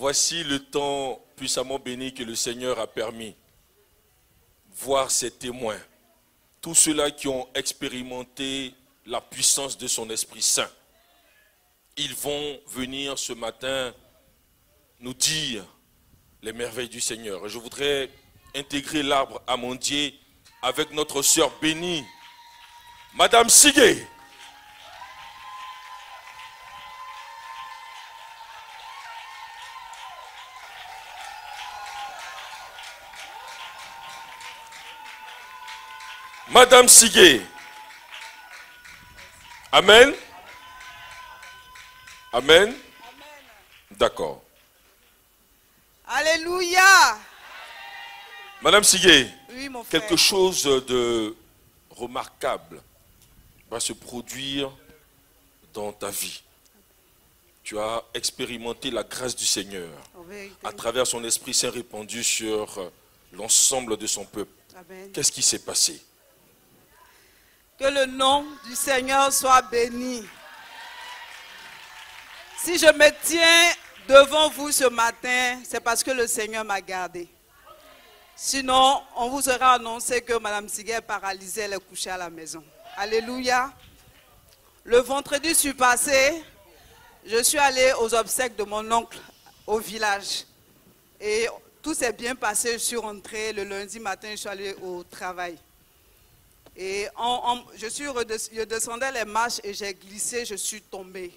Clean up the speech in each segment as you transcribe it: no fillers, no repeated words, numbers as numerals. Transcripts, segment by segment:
Voici le temps puissamment béni que le Seigneur a permis. Voir ces témoins, tous ceux-là qui ont expérimenté la puissance de son Esprit Saint. Ils vont venir ce matin nous dire les merveilles du Seigneur. Et je voudrais intégrer l'arbre amandier avec notre sœur bénie, Madame Sigué. Madame Sigué. Amen. Amen. D'accord. Alléluia. Madame Sigué, Oui, mon frère. quelque chose de remarquable va se produire dans ta vie. Tu as expérimenté la grâce du Seigneur à travers son Esprit Saint répandu sur l'ensemble de son peuple. Amen. Qu'est-ce qui s'est passé? Que le nom du Seigneur soit béni. Si je me tiens devant vous ce matin, c'est parce que le Seigneur m'a gardé. Sinon, on vous aurait annoncé que Madame Siguet est paralysée, elle est couchée à la maison. Alléluia. Le vendredi suis passé, je suis allée aux obsèques de mon oncle au village. Et tout s'est bien passé, je suis rentrée. Le lundi matin, je suis allée au travail. Et je descendais les marches et j'ai glissé, je suis tombée.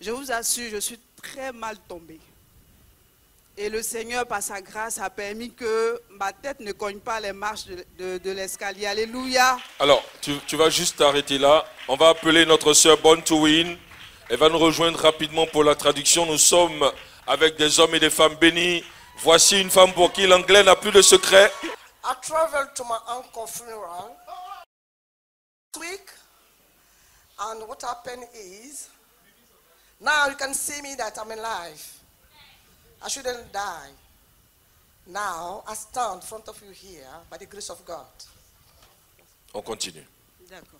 Je vous assure, je suis très mal tombée. Et le Seigneur, par sa grâce, a permis que ma tête ne cogne pas les marches de l'escalier. Alléluia. Alors, tu vas juste t'arrêter là. On va appeler notre sœur Born to Win. Elle va nous rejoindre rapidement pour la traduction. Nous sommes avec des hommes et des femmes bénis. Voici une femme pour qui l'anglais n'a plus de secret. I traveled to my uncle's funeral this week, and what happened is, now you can see me that I'm alive. I shouldn't die. Now I stand in front of you here by the grace of God. On continue. D'accord.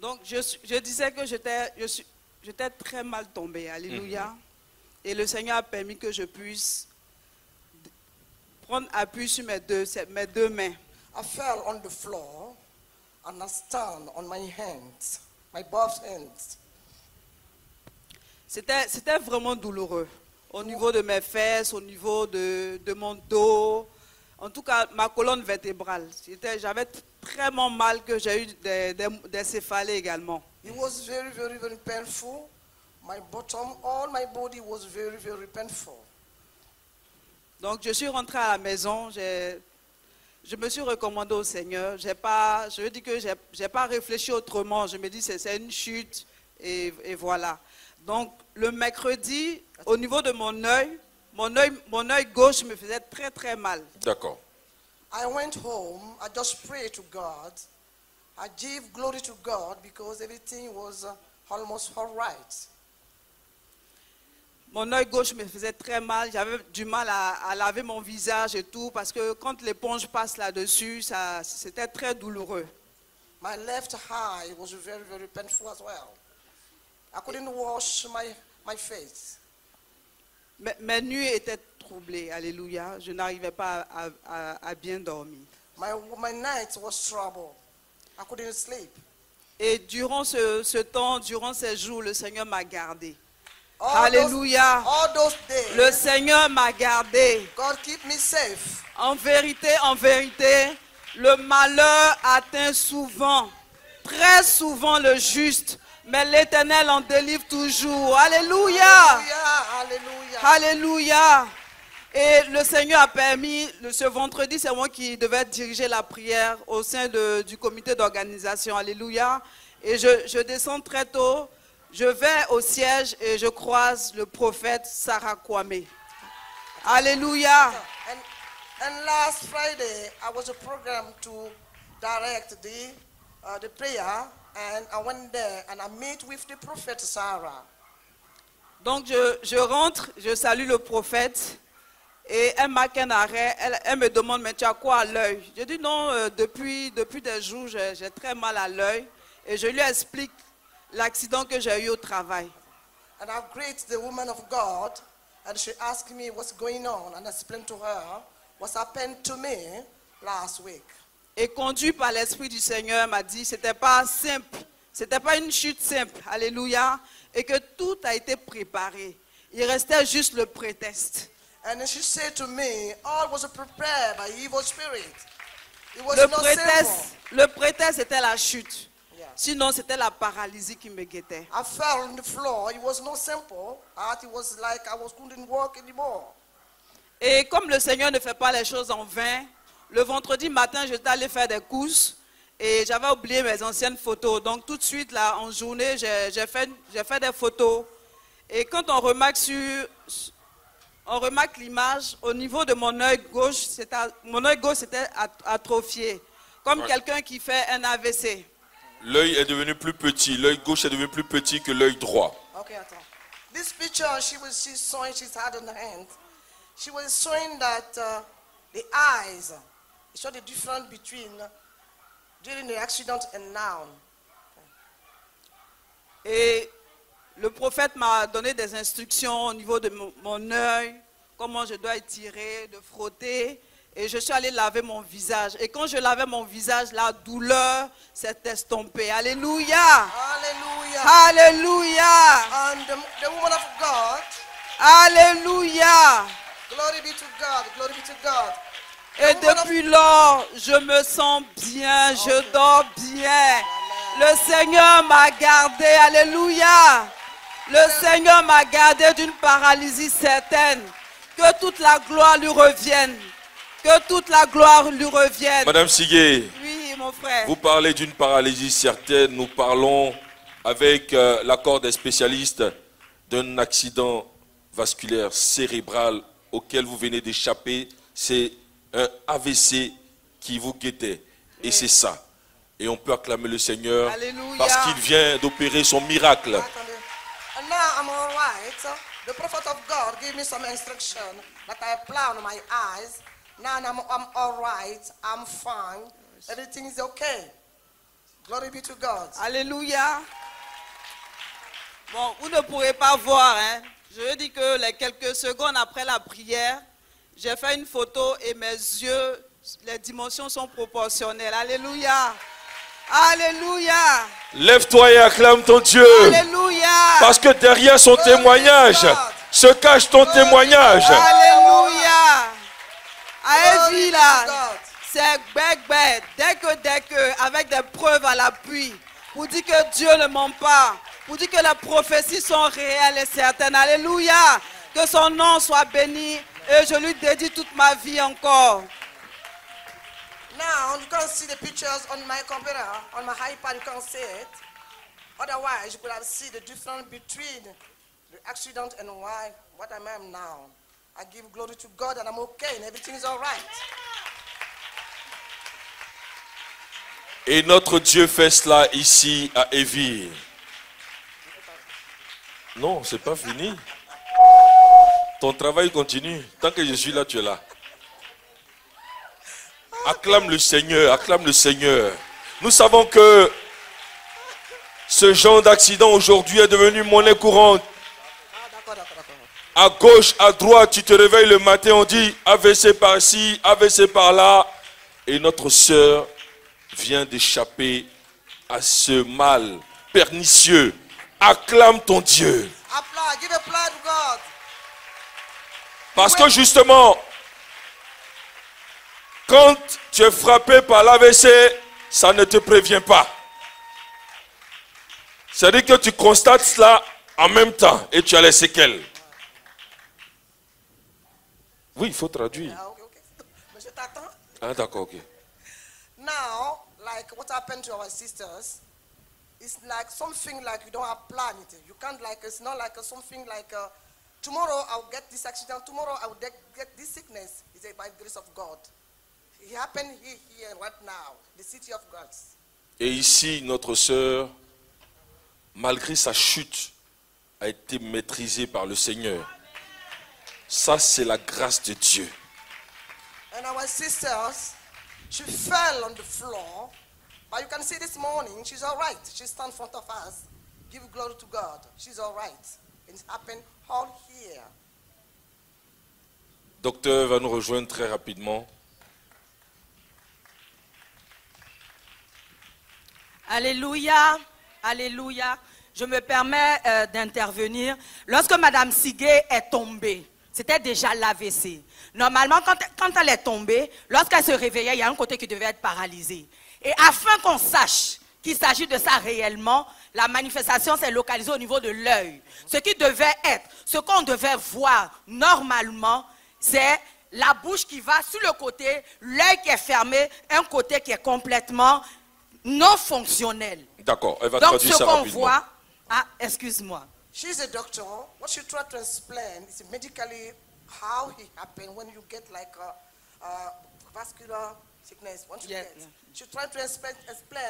Donc, je disais que j'étais très mal tombée. Alléluia. Et le Seigneur a permis que je puisse prendre appui sur mes deux mains. I fell on the floor and I stand on my hands, my both hands. C'était vraiment douloureux. Au niveau de mes fesses, au niveau de mon dos, en tout cas ma colonne vertébrale. J'avais tellement mal que j'ai eu des céphalées également. It was very, very, very painful. My bottom, all my body was very, very painful. Donc je suis rentrée à la maison, je me suis recommandée au Seigneur. Je dis que j'ai pas réfléchi autrement. Je me dis c'est une chute et voilà. Donc le mercredi, au niveau de mon œil gauche me faisait très très mal. D'accord. I went home, I just prayed to God. I gave glory to God because everything was almost all right. Mon œil gauche me faisait très mal, j'avais du mal à laver mon visage et tout, parce que quand l'éponge passe là-dessus, c'était très douloureux. My left eye was very, very painful as well. I couldn't wash my face. Mes nuits étaient troublées, alléluia, je n'arrivais pas à bien dormir. My night was trouble. I couldn't sleep. Et durant ce temps, durant ces jours, le Seigneur m'a gardé. All Alléluia. those days, Le Seigneur m'a gardé. God keep me safe. En vérité, le malheur atteint souvent, très souvent le juste, mais l'Éternel en délivre toujours. Alléluia. Hallelujah. Alléluia. Et le Seigneur a permis, ce vendredi, c'est moi qui devais diriger la prière au sein du comité d'organisation. Alléluia. Et je descends très tôt. Je vais au siège et je croise le prophète Sarah Kwame. Alléluia. And last Friday, I was a program to direct the prayer, and I went there and I met with the prophet Sarah. Donc je rentre, je salue le prophète et elle marque un arrêt. Elle me demande, mais tu as quoi à l'œil? Je dis non, depuis des jours, j'ai très mal à l'œil. Et je lui explique l'accident que j'ai eu au travail. And I greet the woman of God And she asked me what's going on, and I explained to her what happened to me last week. Et conduit par l'Esprit du Seigneur, m'a dit, c'était pas simple, c'était pas une chute simple, alléluia, et que tout a été préparé. Il restait juste le prétexte. And she said to me, all was prepared by evil spirit. It was not simple. Le prétexte était la chute. Yeah. Sinon, c'était la paralysie qui me guettait. I fell on the floor. It was not simple. It was like I couldn't walk anymore. Et comme le Seigneur ne fait pas les choses en vain, le vendredi matin, j'étais allé faire des courses et j'avais oublié mes anciennes photos. Donc tout de suite, là, en journée, j'ai fait des photos. Et quand on remarque l'image, au niveau de mon œil gauche, c'était atrophié. Comme quelqu'un qui fait un AVC. L'œil est devenu plus petit. L'œil gauche est devenu plus petit que l'œil droit. Okay, attends. This picture, she's showing, she's had in her hand. She was showing that the eyes, it showed the difference between during the accident and now. Et le prophète m'a donné des instructions au niveau de mon œil, comment je dois étirer, de frotter. Et je suis allée laver mon visage. Et quand je lavais mon visage, la douleur s'est estompée. Alléluia. Hallelujah. Alléluia. And the woman of God. Alléluia. Glory be to God. Glory be to God. Et depuis lors, je me sens bien, je dors bien. Le Seigneur m'a gardé. Alléluia. Le Seigneur m'a gardé d'une paralysie certaine. Que toute la gloire lui revienne. Que toute la gloire lui revienne. Madame Sigué, oui, mon frère. Vous parlez d'une paralysie certaine. Nous parlons avec l'accord des spécialistes d'un accident vasculaire cérébral auquel vous venez d'échapper. C'est un AVC qui vous guettait. Et c'est ça. Et on peut acclamer le Seigneur. Alléluia. Parce qu'il vient d'opérer son miracle. And now I'm all right. The prophet of God gave me some instruction that I apply on my eyes. Now I'm all right. I'm fine. Everything is okay. Glory be to God. Alléluia. Bon, vous ne pourrez pas voir, hein. Je dis que les quelques secondes après la prière, j'ai fait une photo et mes yeux, les dimensions sont proportionnelles. Alléluia. Alléluia. Lève-toi et acclame ton Dieu. Alléluia. Parce que derrière son témoignage se cache ton témoignage. Alléluia. À Evie là, c'est bête. Dès que, avec des preuves à l'appui, pour dire que Dieu ne ment pas, pour dire que les prophéties sont réelles et certaines. Alléluia. Que son nom soit béni et je lui dédie toute ma vie encore. Now you can see the pictures on my computer, on my iPad, you can see it. Otherwise, you could have seen the difference between the accident and what I am now. I give glory to God and I'm okay and everything is all right. Et notre Dieu fait cela ici à Evie. Non, c'est pas fini. Ton travail continue. Tant que je suis là, tu es là. Acclame le Seigneur, acclame le Seigneur. Nous savons que ce genre d'accident aujourd'hui est devenu monnaie courante. À gauche, à droite, tu te réveilles le matin, on dit AVC par-ci, AVC par-là. Et notre sœur vient d'échapper à ce mal pernicieux. Acclame ton Dieu. Give applause to God. Parce que justement, quand tu es frappé par l'AVC, ça ne te prévient pas. C'est-à-dire que tu constates cela en même temps et tu as les séquelles. Oui, il faut traduire. Mais je t'attends. Ah, d'accord, ok. Now, like what happened to our sisters, it's like something like you don't have planned it. You can't like, it's not like something like tomorrow I'll get this accident, tomorrow I will get this sickness. It's by the grace of God. It happened here right now, the city of God. Et ici, notre sœur, malgré sa chute, a été maîtrisée par le Seigneur. Ça, c'est la grâce de Dieu. And our sisters, she fell on the floor, but you can see this morning, she's all right. She stands in front of us. Give glory to God. She's all right. It happened all here. Docteur va nous rejoindre très rapidement. Alléluia, alléluia. Je me permets d'intervenir. Lorsque Madame Siguet est tombée, c'était déjà l'AVC. Normalement, quand elle est tombée, lorsqu'elle se réveillait, il y a un côté qui devait être paralysé. Et afin qu'on sache qu'il s'agit de ça réellement, la manifestation s'est localisée au niveau de l'œil. Ce qui devait être, ce qu'on devait voir normalement, c'est la bouche qui va sur le côté, l'œil qui est fermé, un côté qui est complètement non fonctionnel. D'accord, elle va Donc traduire ce ça qu'on rapidement. voit, excuse-moi. She's a doctor. What she tried to explain is medically how it happened when you get like a vascular sickness. Once you Yeah, get, yeah. she tried to explain.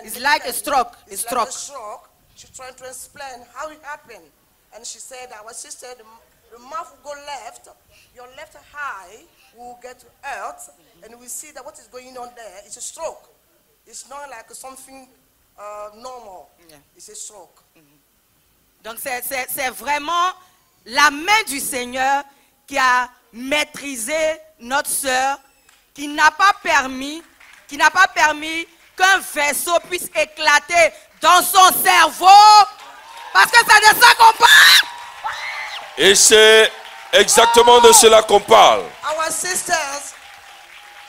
It's like a stroke. It's A like stroke. a stroke. She tried to explain how it happened, and she said, "Our sister, the mouth will go left. Your left eye will get hurt, and we see that what is going on there is a stroke. It's not like something normal. Yeah. It's a stroke." Donc c'est vraiment la main du Seigneur qui a maîtrisé notre sœur, qui n'a pas permis qu'un vaisseau puisse éclater dans son cerveau, parce que c'est de ça qu'on parle. Et c'est exactement de cela qu'on parle. Our sisters,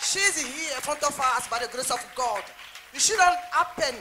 she's here in front of us by the grace of God. It shouldn't happen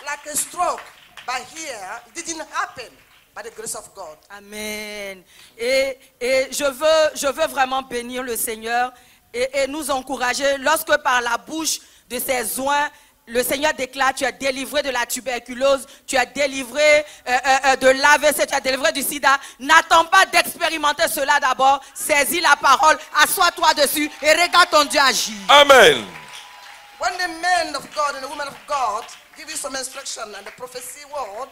like a stroke, but here it didn't happen by the grace of God. Amen. Et je veux vraiment bénir le Seigneur et nous encourager lorsque par la bouche de ses oins, le Seigneur déclare: tu es délivré de la tuberculose, tu es délivré de l'AVC, tu es délivré du sida. N'attends pas d'expérimenter cela d'abord. Saisis la parole, assois-toi dessus et regarde ton Dieu agir. Amen. When the men of God and the women of God give you some instruction and the prophecy word,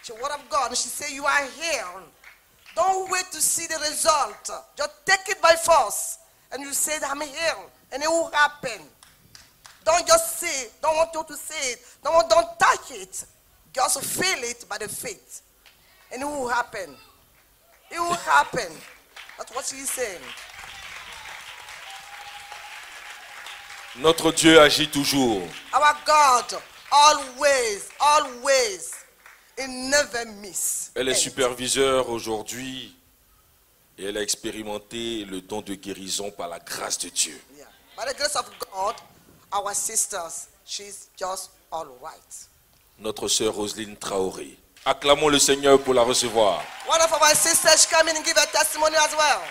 the word of God, and she say you are healed. Don't wait to see the result. Just take it by force. And you say that I'm healed. And it will happen. Don't just say it. Don't want you to say it. Don't touch it. Just feel it by the faith. And it will happen. It will happen. That's what she's saying. Notre Dieu agit toujours. Our God always, always, it never miss. Elle est superviseure aujourd'hui et elle a expérimenté le don de guérison par la grâce de Dieu. Yeah. By the grace of God, our sisters, she's just all right. Notre sœur Roselyne Traoré. Acclamons le Seigneur pour la recevoir. One of our sisters come in and give her testimony as well.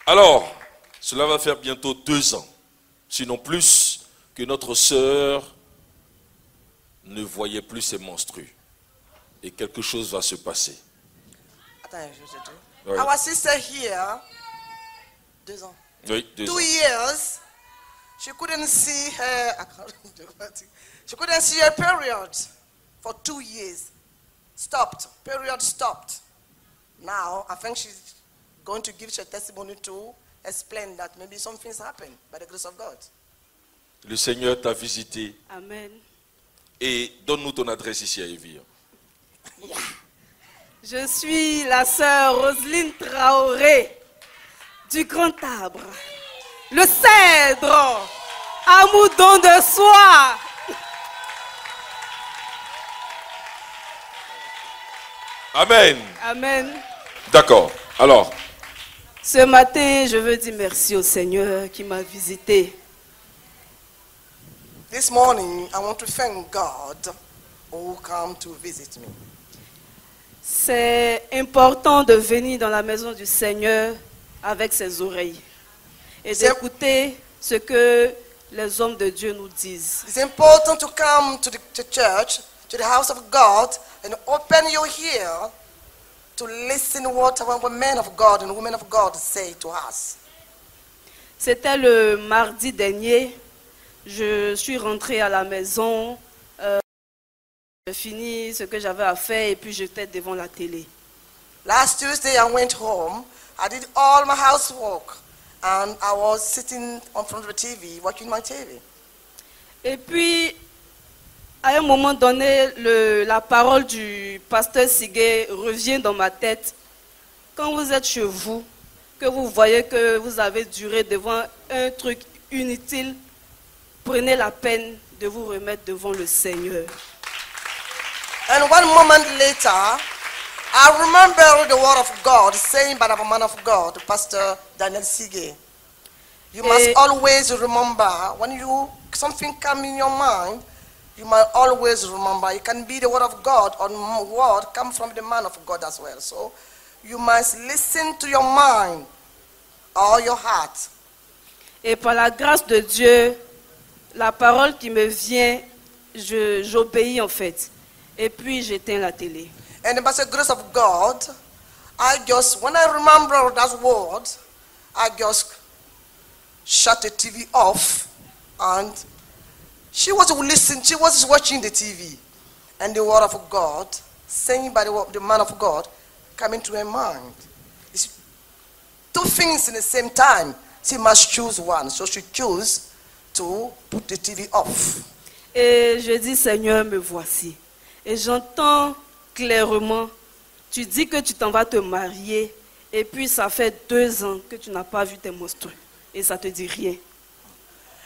Alors, cela va faire bientôt 2 ans, sinon plus, que notre sœur ne voyait plus ses menstrues. Et quelque chose va se passer. Oui. Our sister here, 2 ans. Oui, 2 2 ans. years, she couldn't see her, she couldn't see her period for 2 years. Stopped, period stopped. Now, I think she's going to give her testimony to explain that maybe something's happened by the grace of God. Le Seigneur t'a visité Amen. et donne-nous ton adresse ici à Évire. Je suis la sœur Roselyne Traoré du Grand Arbre. Le cèdre, amour don de soi. Amen. Amen. D'accord. Alors, Ce matin, je veux dire merci au Seigneur qui m'a visité. This morning, I want to thank God who come to visit me. C'est important de venir dans la maison du Seigneur avec ses oreilles et d'écouter ce que les hommes de Dieu nous disent. It's important to come to the church, to the house of God, and open your ear to listen what our men of God and women of God say to us. C'était le mardi dernier. Je suis rentrée à la maison, j'ai fini ce que j'avais à faire et puis j'étais devant la télé. Last Tuesday, I went home. I did all my housework, and I was sitting in front of the TV, watching my TV. Et puis, À un moment donné, la parole du pasteur Sigue revient dans ma tête. Quand vous êtes chez vous, que vous voyez que vous avez duré devant un truc inutile, prenez la peine de vous remettre devant le Seigneur. And one moment later, I remember the word of God saying by the man of God, Pastor Daniel Sigue. You must always remember when something comes in your mind, you must always remember. It can be the word of God or word come from the man of God as well. So you must listen to your mind or your heart. Et par la grâce de Dieu, la parole qui me vient, j'obéis en fait. Et puis j'éteins la télé. And by the grace of God, when I remember that word, I just shut the TV off, and she was listening, she was watching the TV, and the word of God, saying by the man of God, coming to her mind. It's two things in the same time. She must choose one, so she chose to put the TV off. Et je dis, Seigneur, me voici. Et j'entends clairement, tu dis que tu t'en vas te marier, et puis ça fait 2 ans que tu n'as pas vu tes monstrues, et ça te dit rien.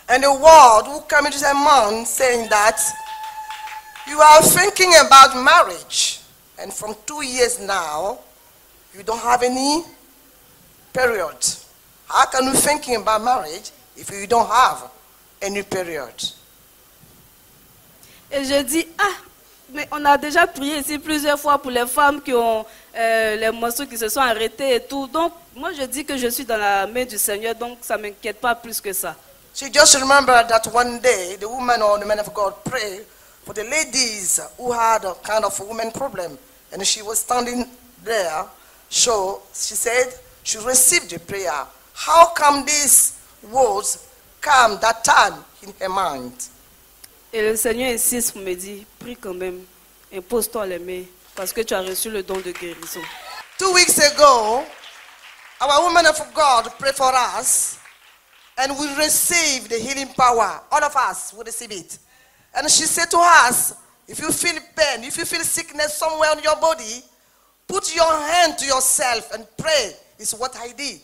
And the word will come into her mind saying that you are thinking about marriage, and from 2 years now, you don't have any period. How can you thinking about marriage if you don't have any period? Et je dis, mais on a déjà prié ici plusieurs fois pour les femmes qui ont les menstrues qui se sont arrêtées et tout. Donc, moi je dis que je suis dans la main du Seigneur, donc ça ne m'inquiète pas plus que ça. She just remembered that one day the woman or the man of God prayed for the ladies who had a kind of woman problem. And she was standing there. So she said she received the prayer. How come these words come that time in her mind? Et le Seigneur insiste pour me dire, prie quand même, impose-toi les mains, parce que tu as reçu le don de guérison. 2 weeks ago, our woman of God prayed for us, and we received the healing power. All of us will receive it. And she said to us, if you feel pain, if you feel sickness somewhere in your body, put your hand to yourself and pray. It's what I did.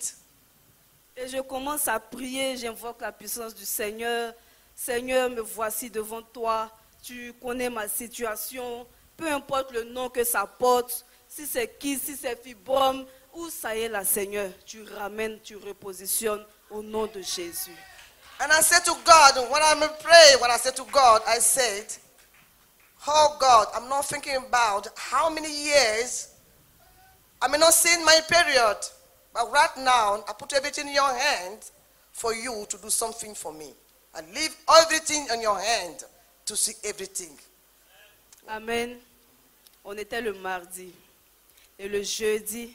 Et je commence à prier, j'invoque la puissance du Seigneur. Seigneur, me voici devant toi. Tu connais ma situation. Peu importe le nom que ça porte, si c'est kyste, si c'est fibrome, où ça y est là, Seigneur, tu ramènes, tu repositionnes au nom de Jésus. And I said to God, when I pray, when I said to God, I said, oh God, I'm not thinking about how many years I may not see my period, but right now I put everything in your hand for you to do something for me. I leave everything in your hand to see everything. Amen. On était le mardi. Et le jeudi.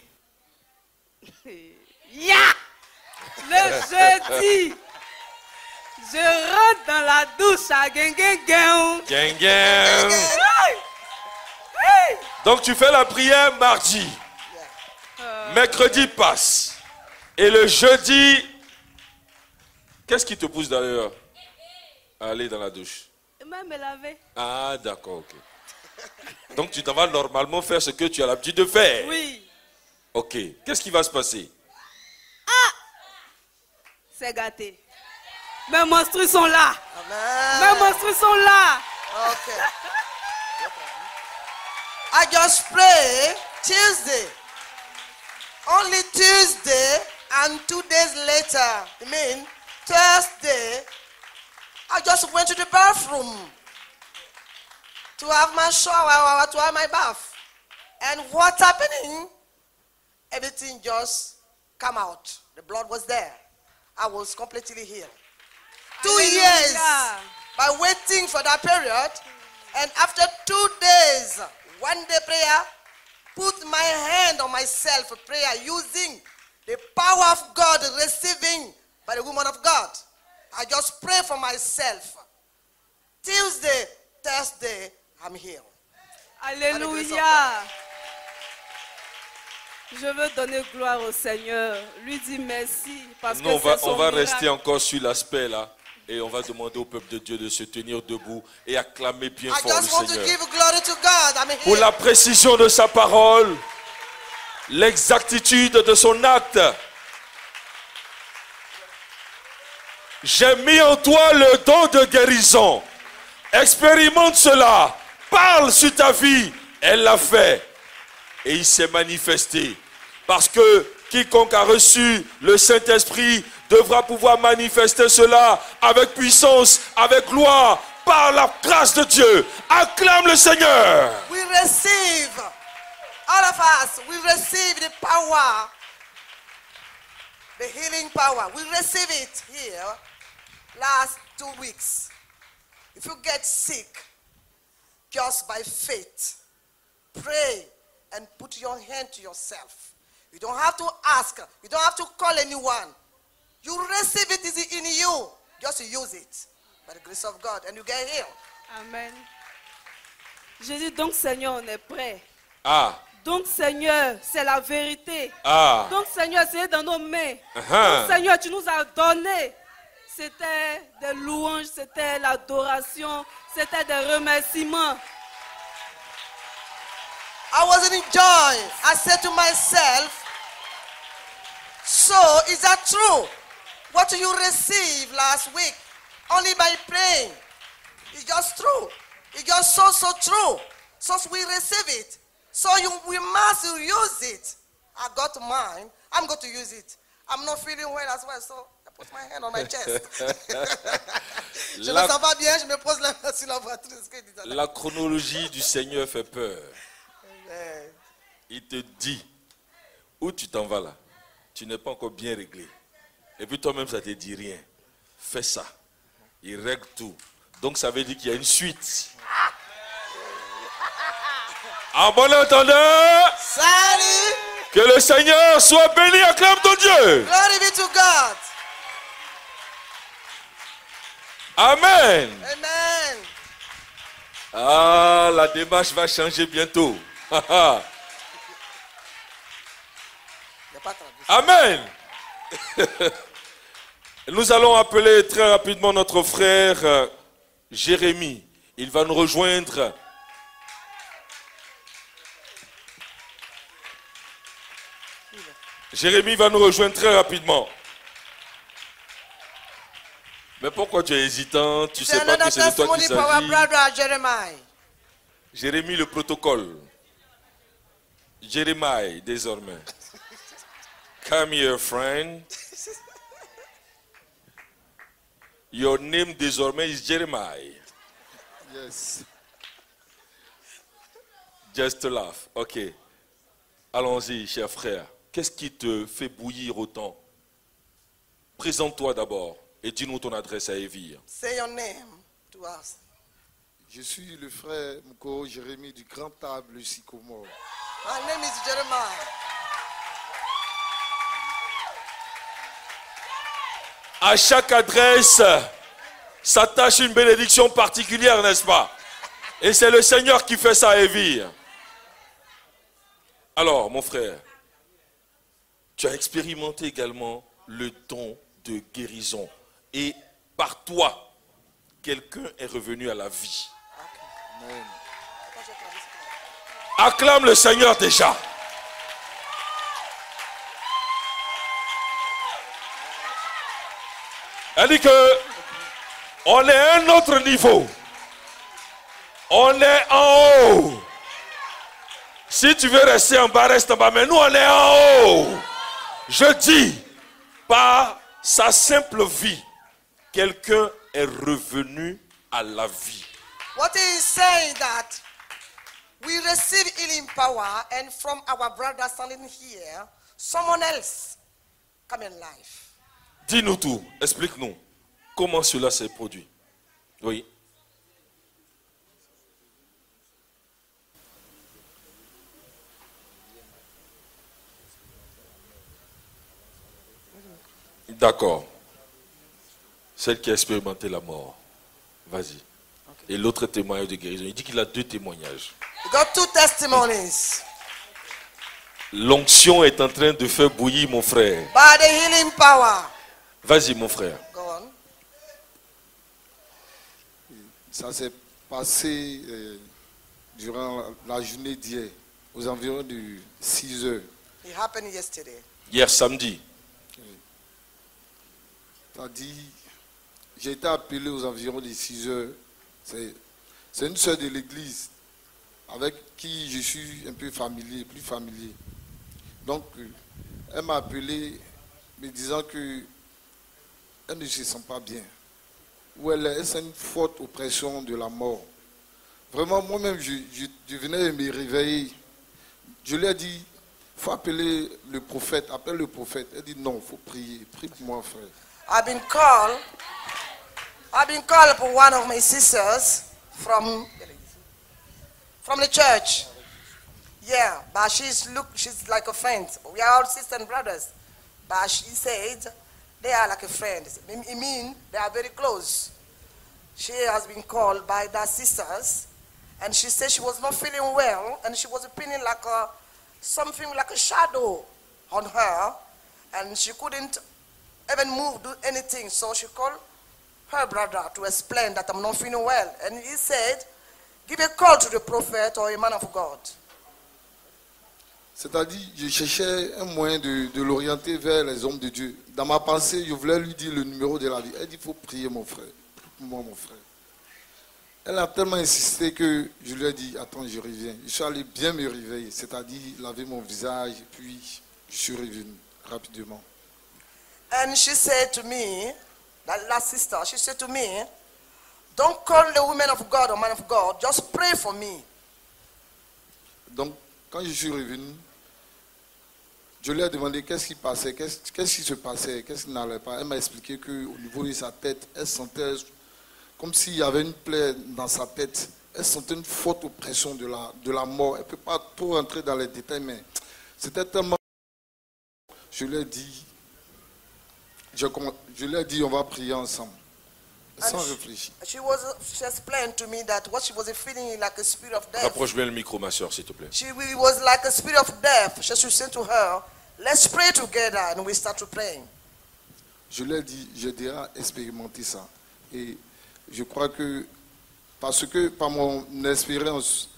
Le jeudi. Je rentre dans la douche à Donc tu fais la prière mardi. Mercredi passe. Et le jeudi, qu'est-ce qui te pousse d'ailleurs à aller dans la douche? Même me laver. Ah, d'accord, ok. Donc tu t'en vas normalement faire ce que tu as l'habitude de faire. Oui. Ok. Qu'est-ce qui va se passer? C'est gâté. Mes menstrues sont là. Amen. Mes menstrues sont là. Okay. I just pray Tuesday. Only Tuesday and 2 days later, I mean Thursday, I just went to the bathroom to have my shower, to have my bath. And what's happening? Everything just come out. The blood was there. I was completely healed. 2 years by waiting for that period. And after 2 days, 1 day prayer, put my hand on myself, prayer using the power of God receiving by the woman of God. I just pray for myself. Tuesday, Thursday, I'm healed. Alléluia. Je veux donner gloire au Seigneur. Lui dire merci parce Non, que c'est son on va miracle. rester encore sur l'aspect là. Et on va demander au peuple de Dieu de se tenir debout et acclamer bien I fort le just want to Seigneur. give glory to God. I'm Pour here. la précision de sa parole, l'exactitude de son acte. J'ai mis en toi le don de guérison. Expérimente cela. Parle sur ta vie. Elle l'a fait. Et il s'est manifesté. Parce que quiconque a reçu le Saint-Esprit devra pouvoir manifester cela avec puissance, avec gloire, par la grâce de Dieu. Acclame le Seigneur. We receive, all of us, we receive the power, the healing power. We receive it here last 2 weeks. If you get sick, just by faith, pray and put your hand to yourself. You don't have to ask. You don't have to call anyone. You receive it is in you. Just use it by the grace of God and you get healed. Amen. Je dis donc Seigneur, on est prêt. Ah, Donc Seigneur, c'est la vérité. ah. Donc Seigneur, c'est dans nos mains. Uh-huh. Donc Seigneur, tu nous as donné. C'était des louanges, c'était l'adoration, c'était des remerciements. I was in joy. I said to myself, so is that true? What you received last week only by praying? It's just true. It's just so true. So we receive it. So we must use it. I got mine. I'm going to use it. I'm not feeling well as well, so I put my hand on my chest. Je ne me sens pas bien, je me pose la main sur la poitrine. La chronologie du Seigneur fait peur. Il te dit, où tu t'en vas là? Tu n'es pas encore bien réglé. Et puis toi-même, ça ne te dit rien. Fais ça. Il règle tout. Donc ça veut dire qu'il y a une suite. En bon entendeur, Salut! que le Seigneur soit béni, acclame ton Dieu. Glory be to God. Amen. Amen. Ah, la démarche va changer bientôt. Il n'y a pas de traduction. Amen. Nous allons appeler très rapidement notre frère Jérémie. Il va nous rejoindre. Jérémie va nous rejoindre très rapidement. Mais pourquoi tu es hésitant? Tu sais pas que c'est de toi qu'il s'agit. Jeremiah. Jérémie, le protocole. Jérémie, désormais. Come here, friend. Your name désormais is Jeremiah. Yes. Just to laugh. Ok. Allons-y, cher frère. Qu'est-ce qui te fait bouillir autant? Présente-toi d'abord et dis-nous ton adresse à Evire. Say your name to us. Je suis le frère Mukoro Jérémie du Grand Table Sycomore. My name is Jeremiah. À chaque adresse s'attache une bénédiction particulière, n'est-ce pas? Et c'est le Seigneur qui fait ça à Evire. Alors, mon frère, tu as expérimenté également le don de guérison. Et par toi, quelqu'un est revenu à la vie. Amen. Acclame le Seigneur déjà. Elle dit que on est à un autre niveau. On est en haut. Si tu veux rester en bas, reste en bas. Mais nous, on est en haut. Je dis, par sa simple vie, quelqu'un est revenu à la vie. What he is saying that we receive healing power, and from our brother standing here, someone else come in life. Dis-nous tout, explique-nous comment cela s'est produit. Oui. D'accord. Celle qui a expérimenté la mort. Vas-y. Et l'autre témoignage de guérison. Il dit qu'il a 2 témoignages. We got 2 testimonies. L'onction est en train de faire bouillir mon frère. By the healing power. Vas-y mon frère. Go on. Ça s'est passé durant la journée d'hier, aux environs de 6 heures. It happened yesterday. Hier samedi. C'est-à-dire, j'ai été appelé aux environs de 6 heures. C'est une sœur de l'église avec qui je suis un peu familier, plus familier. Donc, elle m'a appelé me disant qu'elle ne se sent pas bien. Ou elle sent une forte oppression de la mort. Vraiment, moi-même, je venais de me réveiller. Je lui ai dit, il faut appeler le prophète, appelle le prophète. Elle dit non, il faut prier. Prie pour moi, frère. I've been called for one of my sisters from the church. Yeah, but she's like a friend. We are all sisters and brothers. But she said they are like a friend. It means they are very close. She has been called by the sisters, and she said she was not feeling well, and she was feeling like something like a shadow on her, and she couldn't even move, do anything. So she called her brother to explain that I'm not feeling well. And he said, give a call to the prophet or a man of God. C'est-à-dire, je cherchais un moyen de l'orienter vers les hommes de Dieu. Dans ma pensée, je voulais lui dire le numéro de la vie. Elle dit, il faut prier mon frère. Prie pour moi, mon frère. Elle a tellement insisté que je lui ai dit, attends, je reviens. Je suis allé bien me réveiller, c'est-à-dire laver mon visage, et puis je suis revenu rapidement. And she said to me, that last sister, she said to me, don't call the woman of God or man of God, just pray for me. Donc, quand je suis revenu, je lui ai demandé qu'est-ce qui passait, qu'est-ce qui se passait, qu'est-ce qui n'allait pas. Elle m'a expliqué qu'au niveau de sa tête, elle sentait comme s'il y avait une plaie dans sa tête. Elle sentait une forte oppression de la mort. Elle ne peut pas trop rentrer dans les détails, mais c'était tellement... Je lui ai dit, on va prier ensemble. Sans réfléchir. She explained to me that what she was feeling like a spirit of death. Rapproche bien le micro, ma soeur, s'il te plaît. She was like a spirit of death. She said to her, let's pray together, and we start to pray. Je lui ai dit, j'ai déjà expérimenté ça. Et je crois que, parce que par mon expérience,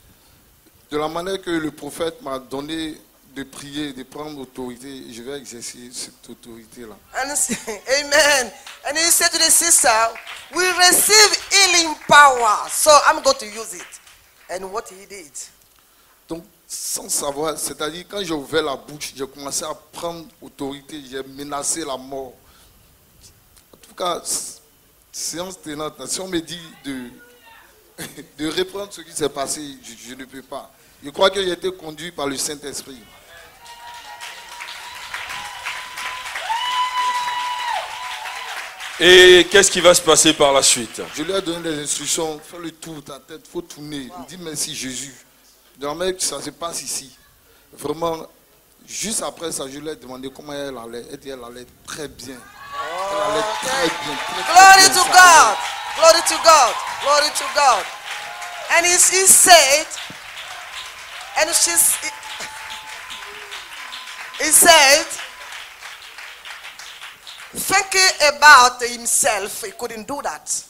de la manière que le prophète m'a donné de prier, de prendre autorité, je vais exercer cette autorité-là. Amen. And he said to the sister, we receive healing power, so I'm going to use it. And what he did. Donc, sans savoir, c'est-à-dire quand j'ai ouvert la bouche, j'ai commencé à prendre autorité, j'ai menacé la mort. En tout cas, séance tenante, si on me dit de reprendre ce qui s'est passé, je ne peux pas. Je crois que j'ai été conduit par le Saint-Esprit. Et qu'est-ce qui va se passer par la suite? Je lui ai donné des instructions, fais le tour de ta tête, il faut tourner. Il me dit merci Jésus. De la manière que ça se passe ici. Vraiment, juste après ça, je lui ai demandé comment elle allait. Elle dit elle allait très bien. Elle allait très bien. Glory to God. Glory to God. Glory to God. And he said, and he said, thinking about himself, he couldn't do that.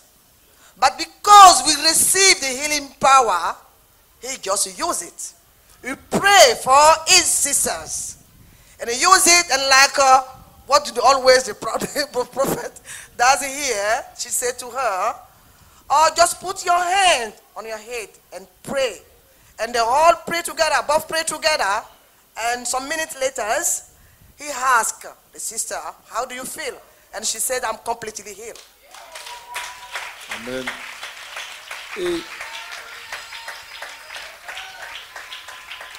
But because we received the healing power, he just used it. He prayed for his sisters. And he used it, and like what did always the prophet does here, she said to her, oh, just put your hand on your head and pray. And they all pray together, both pray together. And some minutes later, he asked the sister, how do you feel? And she said, I'm completely healed. Amen.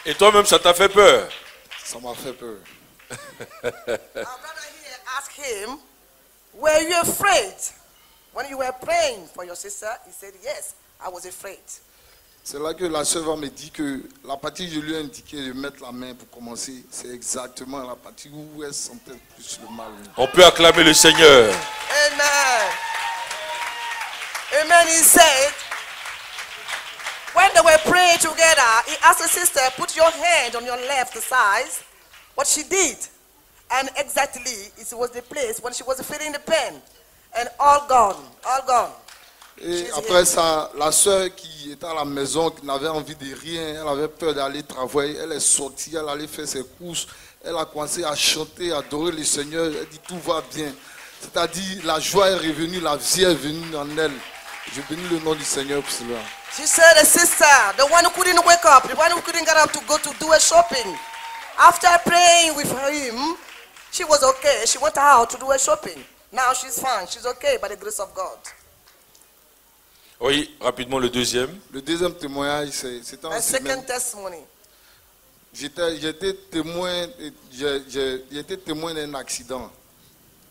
Et toi-même, ça t'a fait peur? Ça m'a fait peur. Our brother here asked him, were you afraid? When you were praying for your sister, he said, yes, I was afraid. C'est là que la sœur me dit que la partie que je lui ai indiqué de mettre la main pour commencer, c'est exactement la partie où elle sentait plus le mal. On peut acclamer le Seigneur. Amen. Amen. He said, when they were praying together, he asked the sister, put your hand on your left side. What she did. And exactly, it was the place when she was feeling the pain. And all gone, all gone. Et après ça, la soeur qui était à la maison, qui n'avait envie de rien, elle avait peur d'aller travailler, elle est sortie, elle allait faire ses courses, elle a commencé à chanter, à adorer le Seigneur, elle dit tout va bien. C'est-à-dire la joie est revenue, la vie est venue en elle. Je bénis le nom du Seigneur pour cela. She said, the sister, the one who couldn't wake up, the one who couldn't get up to go to do a shopping. After praying with him, she was okay. She went out to do a shopping. Now she's fine. She's okay by the grace of God. Oui, rapidement le deuxième. Le deuxième témoignage, c'était en My second semaine. testimony. J'étais témoin d'un accident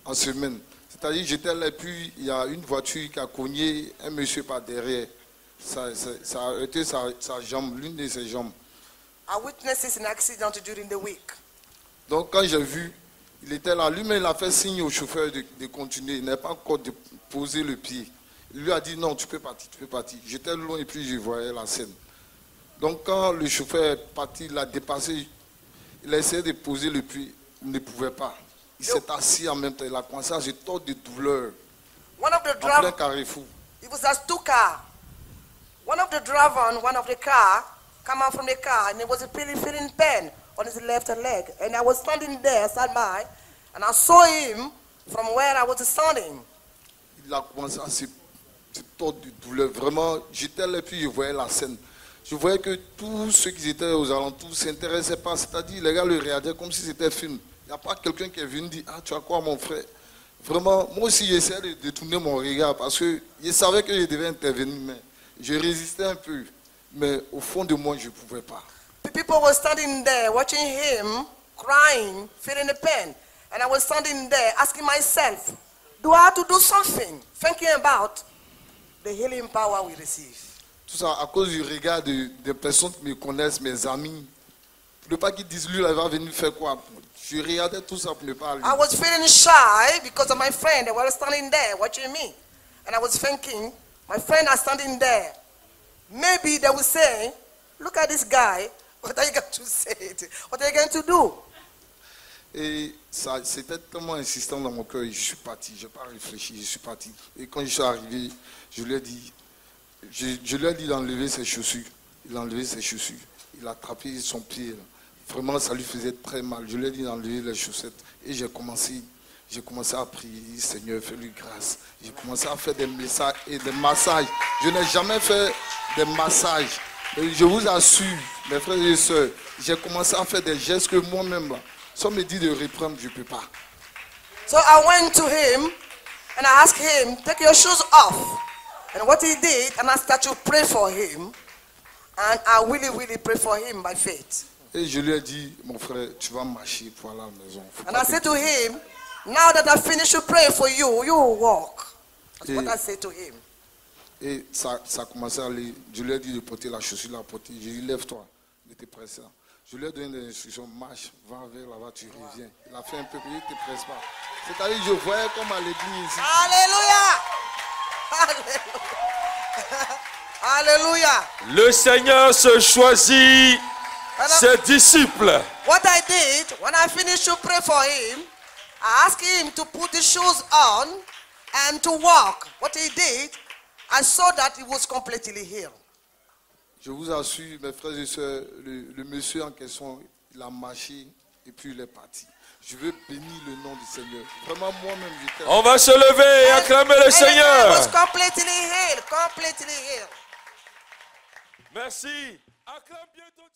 en semaine. C'est-à-dire j'étais là et puis il y a une voiture qui a cogné un monsieur par derrière. Ça a été sa jambe, l'une de ses jambes. I witnessed an accident during the week. Donc quand j'ai vu, il était là. Lui-même, il a fait signe au chauffeur de continuer. Il n'a pas encore posé le pied. Il lui a dit non, tu peux partir, tu peux partir. J'étais loin et puis je voyais la scène. Donc quand le chauffeur est parti, il a dépassé, il a essayé de poser le pied, il ne pouvait pas. Il s'est assis en même temps, il a commencé à se tordre de douleur. One of the En plein drivers, carrefour. it was as two cars. One of the driver on one of the car come out from the car and he was feeling pain on his left leg. And I was standing there, sat by, and I saw him from where I was standing. Il a commencé à se tordre de douleur. Vraiment, j'étais là et puis je voyais la scène. Je voyais que tous ceux qui étaient aux alentours ne s'intéressaient pas. C'est-à-dire, les gars le regardaient comme si c'était un film. Il n'y a pas quelqu'un qui est venu dire « Ah, tu as quoi mon frère ?» Vraiment, moi aussi j'essayais de détourner mon regard parce que je savais que je devais intervenir, mais je résistais un peu. Mais au fond de moi, je ne pouvais pas. The people were standing there watching him, crying, feeling the pain. And I was standing there asking myself, do I have to do something? Thinking about the healing power we receive. Tout ça à cause du regard des personnes qui me connaissent, mes amis. Pour ne pas qu'ils disent, lui, il va venir faire quoi? Je regardais tout ça pour ne pas aller. I was feeling shy because of my friend. They were standing there watching me. And I was thinking, my friend are standing there. Maybe they will say, look at this guy. What are you going to say? What are you going to do? Et ça, c'était tellement insistant dans mon cœur. Je suis parti, je n'ai pas réfléchi, je suis parti. Et quand je suis arrivé, je lui ai dit d'enlever ses chaussures. Il a enlevé ses chaussures. Il a attrapé son pied. Vraiment, ça lui faisait très mal. Je lui ai dit d'enlever les chaussettes. Et j'ai commencé à prier, Seigneur, fais-lui grâce. J'ai commencé à faire des messages et des massages. Je n'ai jamais fait des massages. Et je vous assure, mes frères et sœurs, j'ai commencé à faire des gestes que moi-même, là, si on me dit de reprendre, je ne peux pas. So I went to him and I asked him, take your shoes off. And what he did, and I started to pray for him. And I really, really pray for him by faith. Et je lui ai dit, mon frère, tu vas marcher pour aller à la maison. And I said to him, now that I finished to pray for you, you will walk. That's what I said to him. Et ça a commencé à aller. Je lui ai dit de porter la chaussure, la porter. J'ai dit, lève-toi. Il était pressé. Je lui ai donné des instructions, marche, va vers là-bas, tu reviens. Il a fait un peu, il ne te presse pas. C'est-à-dire, je voyais comme à l'église ici. Alléluia! Alléluia! Le Seigneur se choisit ses disciples. What I did, when I finished to pray for him, I asked him to put the shoes on and to walk. What he did, I saw that he was completely healed. Je vous assure, mes frères et sœurs, le monsieur en question, il a marché et puis il est parti. Je veux bénir le nom du Seigneur. Vraiment, moi-même, j'étais... On va se lever et acclamer le And he Seigneur. was completely healed, completely healed. Merci. Acclame bien ton